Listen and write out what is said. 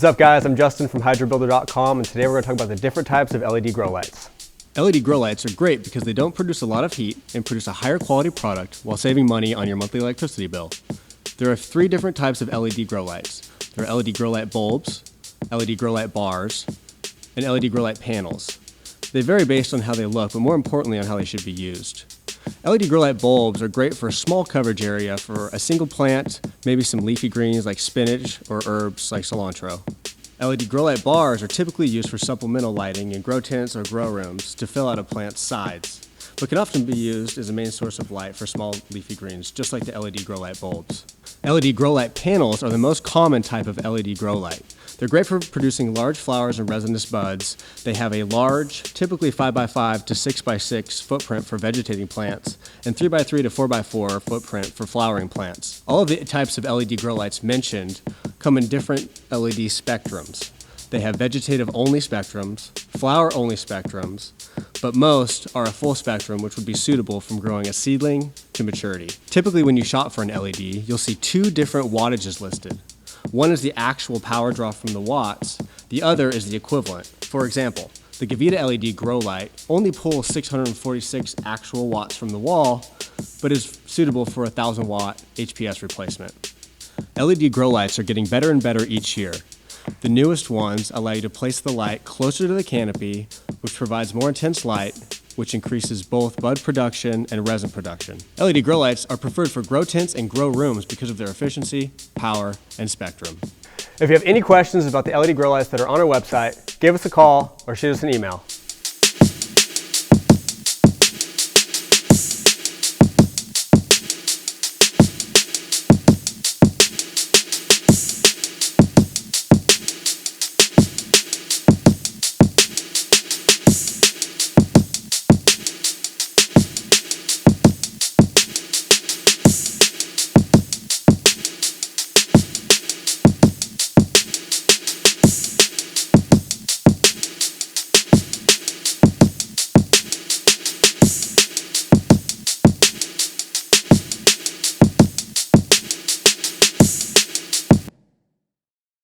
What's up guys, I'm Justin from hydrobuilder.com and today we're going to talk about the different types of LED grow lights. LED grow lights are great because they don't produce a lot of heat and produce a higher quality product while saving money on your monthly electricity bill. There are 3 different types of LED grow lights. There are LED grow light bulbs, LED grow light bars, and LED grow light panels. They vary based on how they look, but more importantly on how they should be used. LED grow light bulbs are great for a small coverage area for a single plant, maybe some leafy greens like spinach or herbs like cilantro. LED grow light bars are typically used for supplemental lighting in grow tents or grow rooms to fill out a plant's sides, but can often be used as a main source of light for small leafy greens, just like the LED grow light bulbs. LED grow light panels are the most common type of LED grow light. They're great for producing large flowers and resinous buds. They have a large, typically 5x5 to 6x6 footprint for vegetating plants, and 3x3 to 4x4 footprint for flowering plants. All of the types of LED grow lights mentioned come in different LED spectrums. They have vegetative-only spectrums, flower-only spectrums, but most are a full spectrum, which would be suitable from growing a seedling to maturity. Typically, when you shop for an LED, you'll see 2 different wattages listed. One is the actual power draw from the watts, the other is the equivalent. For example, the Gavita LED grow light only pulls 646 actual watts from the wall, but is suitable for a 1,000 watt HPS replacement. LED grow lights are getting better and better each year. The newest ones allow you to place the light closer to the canopy, which provides more intense light, which increases both bud production and resin production. LED grow lights are preferred for grow tents and grow rooms because of their efficiency, power, and spectrum. If you have any questions about the LED grow lights that are on our website, give us a call or shoot us an email.